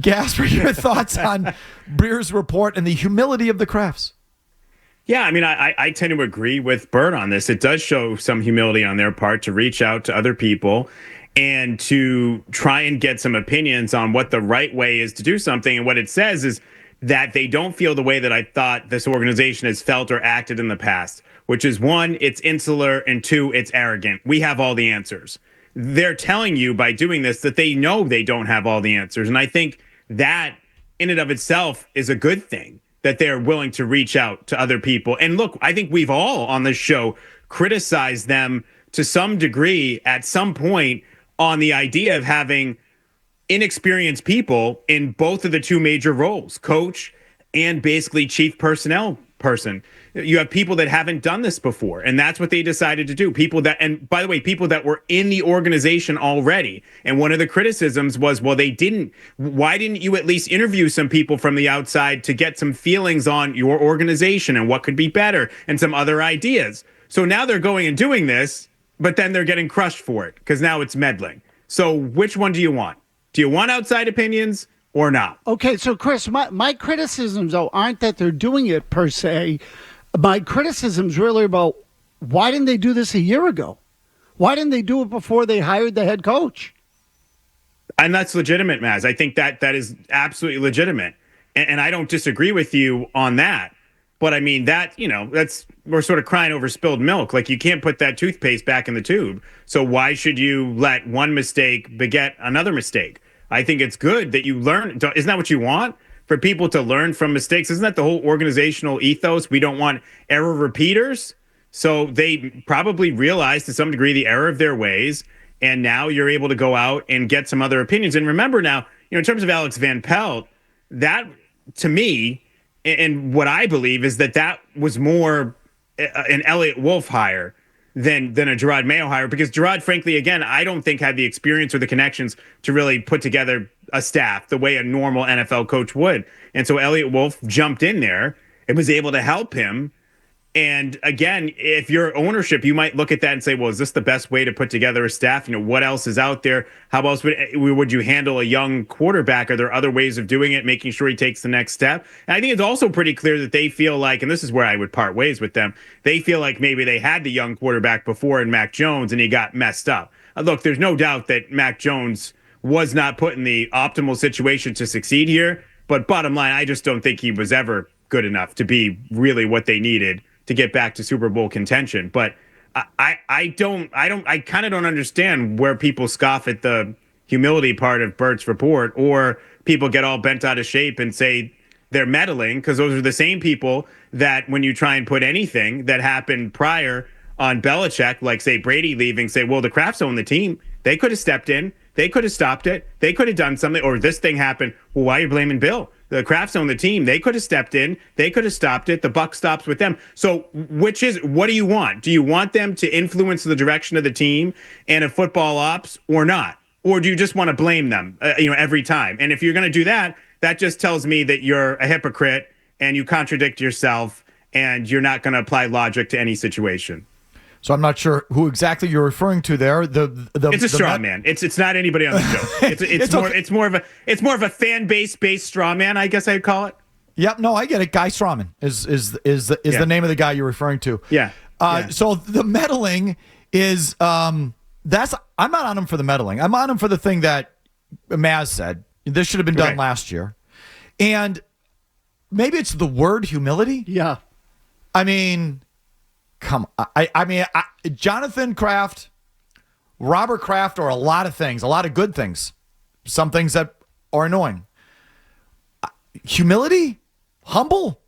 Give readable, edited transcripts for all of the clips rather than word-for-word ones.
Gasper, your thoughts on Breer's report and the humility of the Krafts? Yeah, I mean, I tend to agree with Bert on this. It does show some humility on their part to reach out to other people and to try and get some opinions on what the right way is to do something. And what it says is that they don't feel the way that I thought this organization has felt or acted in the past, which is one, it's insular, and two, it's arrogant. We have all the answers. They're telling you by doing this that they know they don't have all the answers. And I think that in and of itself is a good thing, that they're willing to reach out to other people. And look, I think we've all on this show criticized them to some degree at some point on the idea of having inexperienced people in both of the two major roles, coach and basically chief personnel person. You have people that haven't done this before, and that's what they decided to do. People that, and by the way, people that were in the organization already. And one of the criticisms was, well, why didn't you at least interview some people from the outside to get some feelings on your organization and what could be better and some other ideas? So now they're going and doing this, but then they're getting crushed for it because now it's meddling. So which one do you want? Do you want outside opinions or not? Okay, so Chris, my criticisms, though, aren't that they're doing it per se. My criticism's really about why didn't they do this a year ago? Why didn't they do it before they hired the head coach? And that's legitimate, Mazz. I think that is absolutely legitimate. And I don't disagree with you on that. But I mean, we're sort of crying over spilled milk. Like, you can't put that toothpaste back in the tube. So why should you let one mistake beget another mistake? I think it's good that you learn. Isn't that what you want? For people to learn from mistakes? Isn't that the whole organizational ethos? We don't want error repeaters. So they probably realized to some degree the error of their ways. And now you're able to go out and get some other opinions. And remember now, in terms of Alex Van Pelt, that to me, and what I believe is that was more an Elliott Wolf hire than a Drake Maye hire, because Drake, frankly, again, I don't think had the experience or the connections to really put together a staff the way a normal NFL coach would. And so Elliott Wolf jumped in there and was able to help him. And again, if you're ownership, you might look at that and say, well, is this the best way to put together a staff? What else is out there? How else would you handle a young quarterback? Are there other ways of doing it, making sure he takes the next step? And I think it's also pretty clear that they feel like, and this is where I would part ways with them, they feel like maybe they had the young quarterback before in Mac Jones and he got messed up. Look, there's no doubt that Mac Jones was not put in the optimal situation to succeed here. But bottom line, I just don't think he was ever good enough to be really what they needed to get back to Super Bowl contention. But I kind of don't understand where people scoff at the humility part of Bert's report, or people get all bent out of shape and say they're meddling, because those are the same people that when you try and put anything that happened prior on Belichick, like say Brady leaving, say, well, the Krafts own the team. They could have stepped in. They could have stopped it. They could have done something. Or this thing happened. Well, why are you blaming Bill? The Krafts own the team. They could have stepped in. They could have stopped it. The buck stops with them. So what do you want? Do you want them to influence the direction of the team and of football ops or not? Or do you just want to blame them, every time? And if you're going to do that, that just tells me that you're a hypocrite and you contradict yourself and you're not going to apply logic to any situation. So I'm not sure who exactly you're referring to there. It's a straw man. It's not anybody on the show. It's more of a fan based straw man, I guess I'd call it. Yep. No, I get it. Guy Strawman is the name of the guy you're referring to. Yeah. So the meddling is I'm not on him for the meddling. I'm on him for the thing that Mazz said. This should have been done last year, and maybe it's the word humility. Yeah. I mean. Come on. I mean, Jonathan Kraft, Robert Kraft are a lot of things, a lot of good things. Some things that are annoying. Humility? Humble?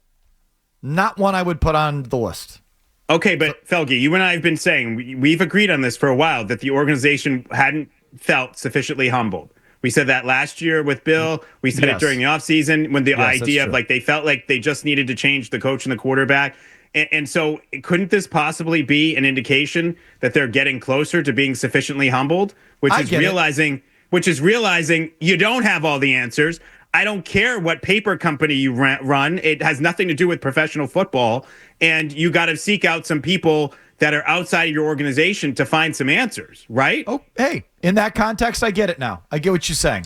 Not one I would put on the list. Okay, but Felge, you and I have been saying, we've agreed on this for a while, that the organization hadn't felt sufficiently humbled. We said that last year with Bill. We said it during the offseason when the idea of they felt like they just needed to change the coach and the quarterback. And so couldn't this possibly be an indication that they're getting closer to being sufficiently humbled, which is realizing you don't have all the answers. I don't care what paper company you run. It has nothing to do with professional football. And you got to seek out some people that are outside of your organization to find some answers, right? Oh, hey, in that context, I get it now. I get what you're saying.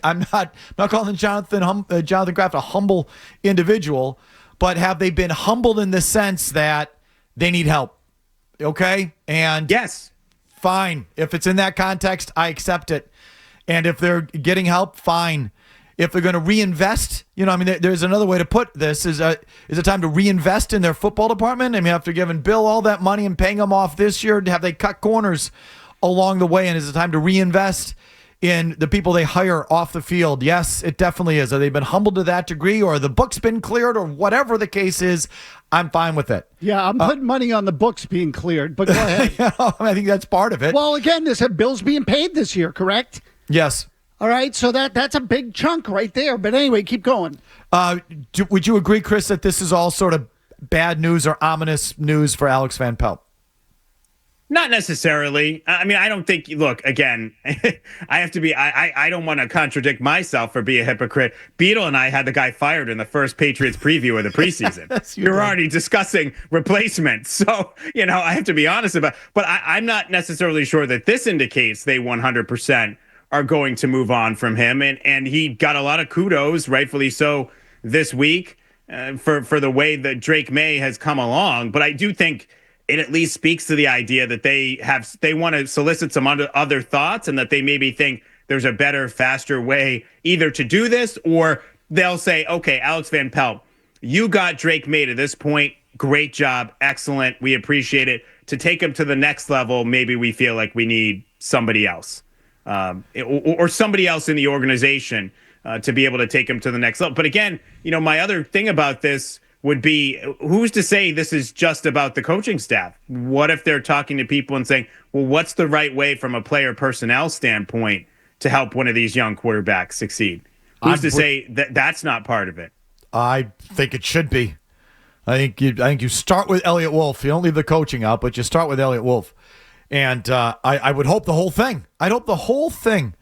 I'm not calling Jonathan Kraft a humble individual, but have they been humbled in the sense that they need help? Okay, and yes, fine. If it's in that context, I accept it. And if they're getting help, fine. If they're going to reinvest, there's another way to put this: is it time to reinvest in their football department? I mean, after giving Bill all that money and paying him off this year, have they cut corners along the way? And is it time to reinvest in the people they hire off the field? Yes, it definitely is. Have they been humbled to that degree, or the book's been cleared, or whatever the case is? I'm fine with it. Yeah, I'm putting money on the books being cleared, but go ahead. I think that's part of it. Well, again, this Bill's being paid this year, correct? Yes. All right, so that's a big chunk right there. But anyway, keep going. Would you agree, Chris, that this is all sort of bad news or ominous news for Alex Van Pelt? Not necessarily. I mean, I don't think, look, again, I don't want to contradict myself or be a hypocrite. Beetle and I had the guy fired in the first Patriots preview of the preseason. Yes, You're already discussing replacements. So, I have to be honest about it. But I'm not necessarily sure that this indicates they 100% are going to move on from him. And he got a lot of kudos, rightfully so, this week for the way that Drake Maye has come along. But I do think it at least speaks to the idea that they want to solicit some other thoughts, and that they maybe think there's a better, faster way either to do this, or they'll say, okay, Alex Van Pelt, you got Drake Maye to this point. Great job. Excellent. We appreciate it. To take him to the next level, maybe we feel like we need somebody else. Or somebody else in the organization to be able to take him to the next level. But again, my other thing about this would be, who's to say this is just about the coaching staff? What if they're talking to people and saying, well, what's the right way from a player personnel standpoint to help one of these young quarterbacks succeed? Who's to say that that's not part of it? I think it should be. I think you start with Elliott Wolf. You don't leave the coaching out, but you start with Elliott Wolf. And I would hope the whole thing. I'd hope the whole thing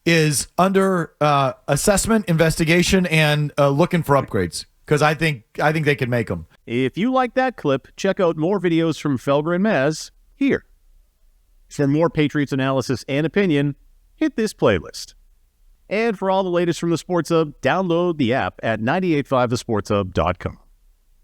is under assessment, investigation, and looking for upgrades, because I think they can make them. If you like that clip, check out more videos from Felger and Mazz here. For more Patriots analysis and opinion, hit this playlist. And for all the latest from the Sports Hub, download the app at 985thesportshub.com.